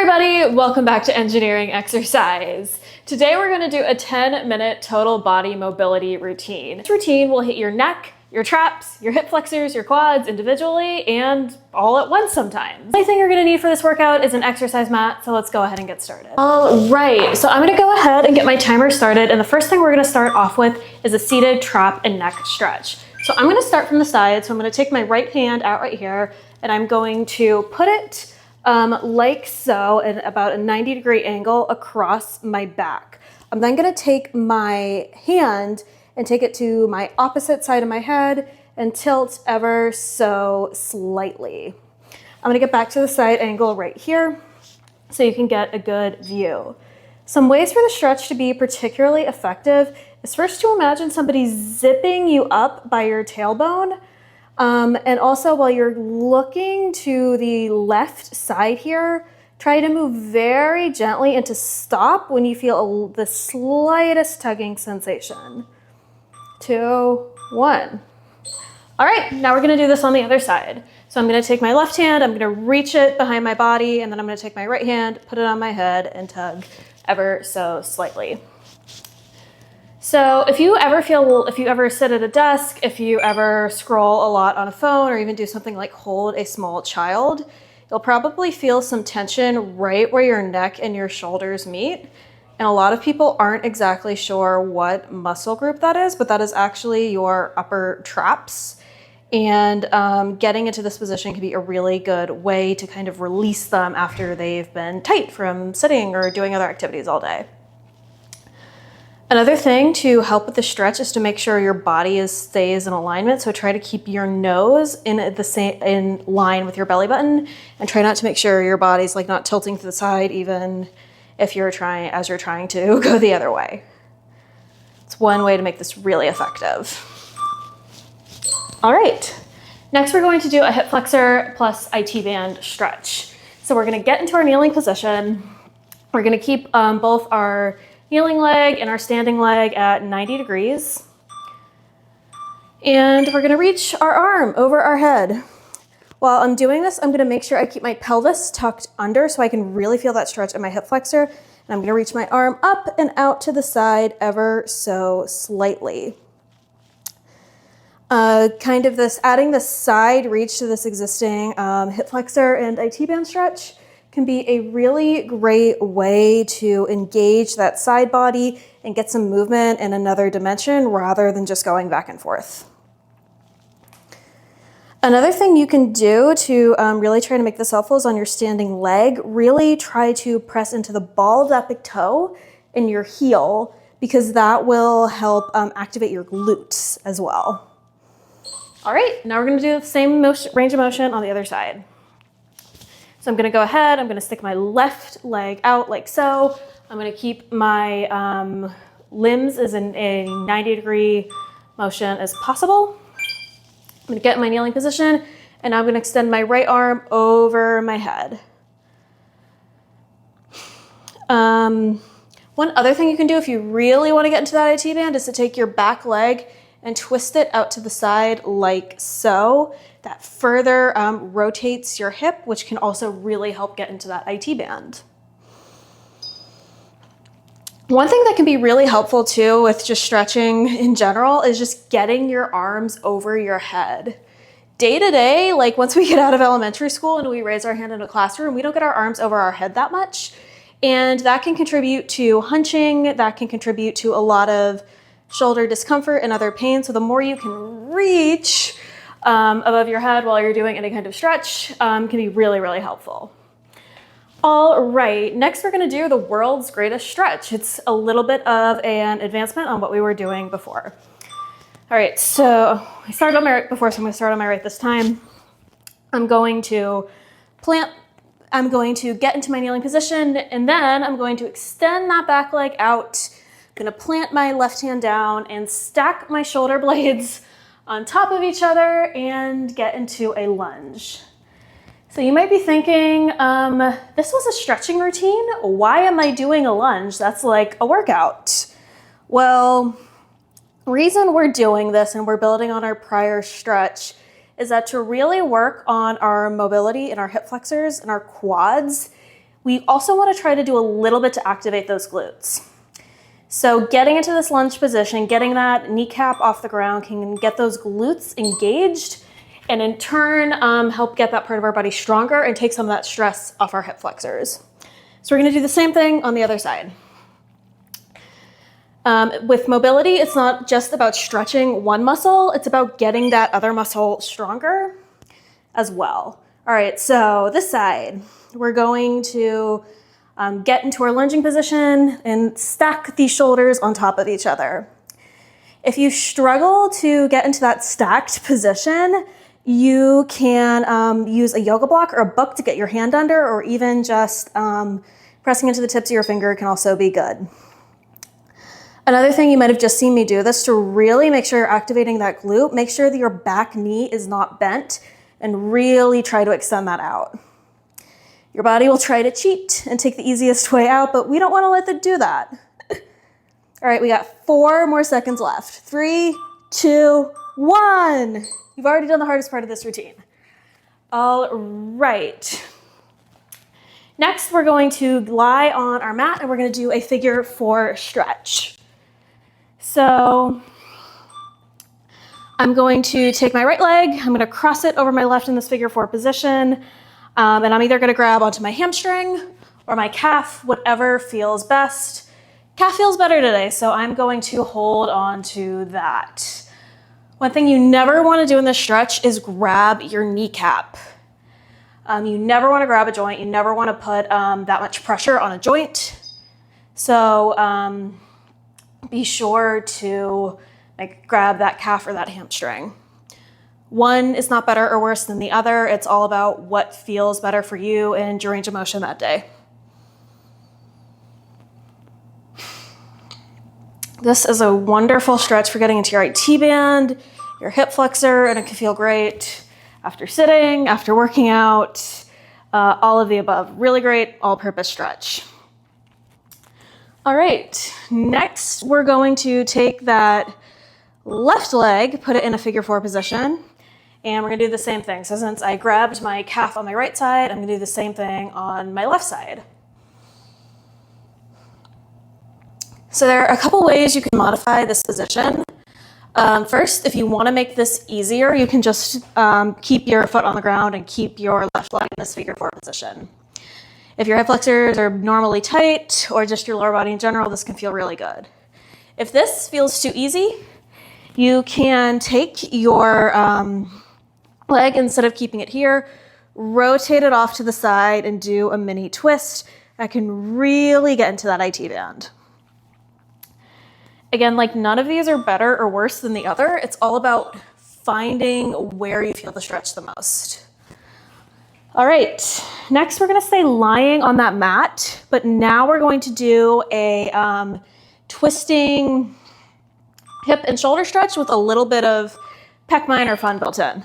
everybody, welcome back to Engineering Exercise. Today we're going to do a 10-minute total body mobility routine. This routine will hit your neck, your traps, your hip flexors, your quads individually, and all at once sometimes. The only thing you're going to need for this workout is an exercise mat, so let's go ahead and get started. All right, so I'm going to go ahead and get my timer started, and the first thing we're going to start off with is a seated trap and neck stretch. So I'm going to start from the side, so I'm going to take my right hand out right here, and I'm going to put it like so at about a 90-degree angle across my back. I'm then going to take my hand and take it to my opposite side of my head and tilt ever so slightly. I'm going to get back to the side angle right here so you can get a good view. Some ways for the stretch to be particularly effective is first to imagine somebody zipping you up by your tailbone. And also while you're looking to the left side here, try to move very gently and to stop when you feel the slightest tugging sensation. 2, 1. All right, now we're gonna do this on the other side. So I'm gonna take my left hand, I'm gonna reach it behind my body, and then I'm gonna take my right hand, put it on my head, and tug ever so slightly. So if you ever sit at a desk, if you ever scroll a lot on a phone, or even do something like hold a small child, you'll probably feel some tension right where your neck and your shoulders meet. And a lot of people aren't exactly sure what muscle group that is, but that is actually your upper traps. And getting into this position can be a really good way to kind of release them after they've been tight from sitting or doing other activities all day. Another thing to help with the stretch is to make sure your body stays in alignment. So try to keep your nose in line with your belly button, and try not to make sure your body's like not tilting to the side, even if you're trying to go the other way. It's one way to make this really effective. All right, next we're going to do a hip flexor plus IT band stretch. So we're going to get into our kneeling position. We're going to keep both our kneeling leg and our standing leg at 90 degrees. And we're gonna reach our arm over our head. While I'm doing this, I'm gonna make sure I keep my pelvis tucked under so I can really feel that stretch in my hip flexor. And I'm gonna reach my arm up and out to the side ever so slightly. Adding the side reach to this existing hip flexor and IT band stretch can be a really great way to engage that side body and get some movement in another dimension rather than just going back and forth. Another thing you can do to really try to make this helpful is on your standing leg, really try to press into the ball of that big toe in your heel, because that will help activate your glutes as well. All right, now we're gonna do the same range of motion on the other side. So I'm gonna go ahead, I'm gonna stick my left leg out like so. I'm gonna keep my limbs as in a 90-degree motion as possible. I'm gonna get in my kneeling position, and I'm gonna extend my right arm over my head. One other thing you can do if you really wanna get into that IT band is to take your back leg and twist it out to the side like so. That further rotates your hip, which can also really help get into that IT band. One thing that can be really helpful too with just stretching in general is just getting your arms over your head. Day to day, like once we get out of elementary school and we raise our hand in a classroom, we don't get our arms over our head that much. And that can contribute to hunching, that can contribute to a lot of shoulder discomfort and other pain. So the more you can reach above your head while you're doing any kind of stretch can be really, really helpful. All right, next we're gonna do the world's greatest stretch. It's a little bit of an advancement on what we were doing before. All right, so I started on my right before, so I'm gonna start on my right this time. I'm going to get into my kneeling position, and then I'm going to extend that back leg out. I'm gonna plant my left hand down and stack my shoulder blades on top of each other and get into a lunge. So you might be thinking, this was a stretching routine. Why am I doing a lunge? That's like a workout. Well, reason we're doing this and we're building on our prior stretch is that to really work on our mobility in our hip flexors and our quads, We also want to try to do a little bit to activate those glutes. So getting into this lunge position, getting that kneecap off the ground can get those glutes engaged and in turn help get that part of our body stronger and take some of that stress off our hip flexors. So we're going to do the same thing on the other side. With mobility, it's not just about stretching one muscle, it's about getting that other muscle stronger as well. All right, so this side, we're going to get into our lunging position and stack these shoulders on top of each other. If you struggle to get into that stacked position, you can use a yoga block or a book to get your hand under, or even just pressing into the tips of your finger can also be good. Another thing you might have just seen me do this to really make sure you're activating that glute, make sure that your back knee is not bent and really try to extend that out. Your body will try to cheat and take the easiest way out, but we don't want to let it do that. All right, we got 4 more seconds left. 3, 2, 1. You've already done the hardest part of this routine. All right. Next, we're going to lie on our mat and we're going to do a figure 4 stretch. So I'm going to take my right leg, I'm going to cross it over my left in this figure 4 position, and I'm either going to grab onto my hamstring or my calf, whatever feels best. Calf feels better today, so I'm going to hold on to that. One thing you never want to do in this stretch is grab your kneecap. You never want to grab a joint. You never want to put that much pressure on a joint. So be sure to grab that calf or that hamstring. One is not better or worse than the other. It's all about what feels better for you and your range of motion that day. This is a wonderful stretch for getting into your IT band, your hip flexor, and it can feel great after sitting, after working out, all of the above. Really great all-purpose stretch. All right, next we're going to take that left leg, put it in a figure 4 position, and we're gonna do the same thing. So since I grabbed my calf on my right side, I'm gonna do the same thing on my left side. So there are a couple ways you can modify this position. First, if you want to make this easier, you can just keep your foot on the ground and keep your left leg in this figure 4 position. If your hip flexors are normally tight or just your lower body in general, this can feel really good. If this feels too easy, you can take your leg, instead of keeping it here, rotate it off to the side and do a mini twist. That can really get into that IT band. Again, none of these are better or worse than the other. It's all about finding where you feel the stretch the most. All right, next we're gonna stay lying on that mat, but now we're going to do a twisting hip and shoulder stretch with a little bit of pec minor fun built in.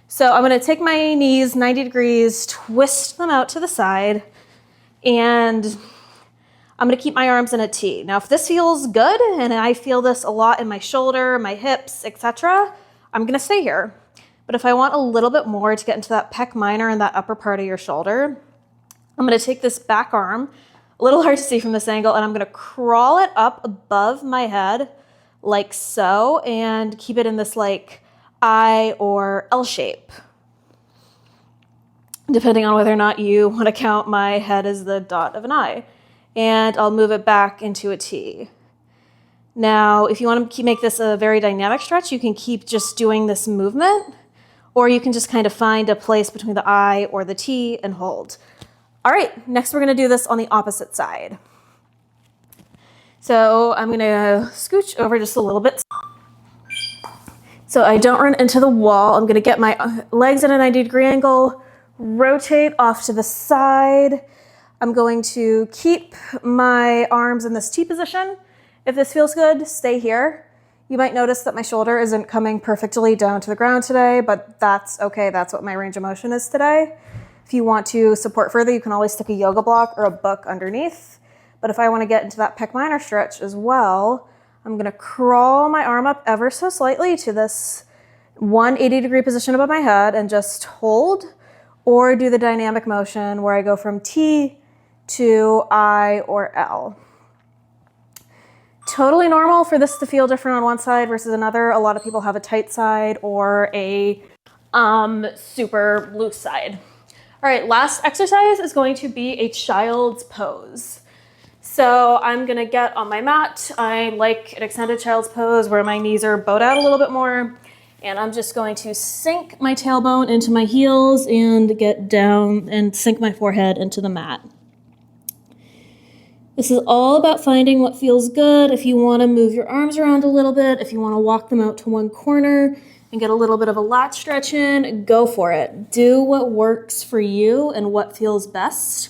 So I'm gonna take my knees 90 degrees, twist them out to the side, and I'm gonna keep my arms in a T. Now, if this feels good, and I feel this a lot in my shoulder, my hips, etc., I'm gonna stay here. But if I want a little bit more to get into that pec minor and that upper part of your shoulder, I'm gonna take this back arm, a little hard to see from this angle, and I'm gonna crawl it up above my head like so, and keep it in this I or L shape, depending on whether or not you wanna count my head as the dot of an I. And I'll move it back into a T. Now, if you want to make this a very dynamic stretch, you can keep just doing this movement, or you can just kind of find a place between the I or the T and hold. All right, next we're gonna do this on the opposite side. So I'm gonna scooch over just a little bit so I don't run into the wall. I'm gonna get my legs at a 90-degree angle, rotate off to the side. I'm going to keep my arms in this T position. If this feels good, stay here. You might notice that my shoulder isn't coming perfectly down to the ground today, but that's okay. That's what my range of motion is today. If you want to support further, you can always stick a yoga block or a book underneath. But if I want to get into that pec minor stretch as well, I'm gonna crawl my arm up ever so slightly to this 180-degree position above my head and just hold, or do the dynamic motion where I go from T to I or L. Totally normal for this to feel different on one side versus another. A lot of people have a tight side or a super loose side. All right, last exercise is going to be a child's pose. So I'm gonna get on my mat. I like an extended child's pose where my knees are bowed out a little bit more. And I'm just going to sink my tailbone into my heels and get down and sink my forehead into the mat. This is all about finding what feels good. If you want to move your arms around a little bit, if you want to walk them out to one corner and get a little bit of a lat stretch in, go for it. Do what works for you and what feels best.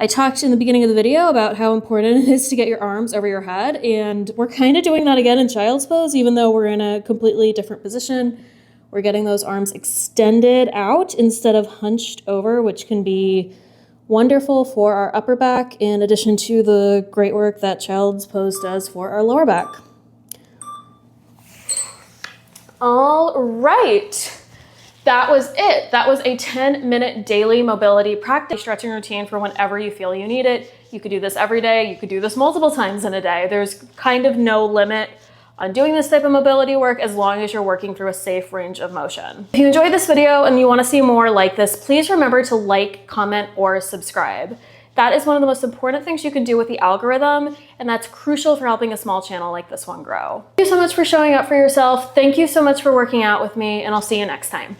I talked in the beginning of the video about how important it is to get your arms over your head, and we're kind of doing that again in child's pose, even though we're in a completely different position. We're getting those arms extended out instead of hunched over, which can be wonderful for our upper back, in addition to the great work that child's pose does for our lower back. All right. That was it. That was a 10-minute daily mobility practice stretching routine for whenever you feel you need it. You could do this every day. You could do this multiple times in a day. There's kind of no limit on doing this type of mobility work as long as you're working through a safe range of motion. If you enjoyed this video and you want to see more like this, please remember to like, comment, or subscribe. That is one of the most important things you can do with the algorithm, and that's crucial for helping a small channel like this one grow. Thank you so much for showing up for yourself. Thank you so much for working out with me, and I'll see you next time.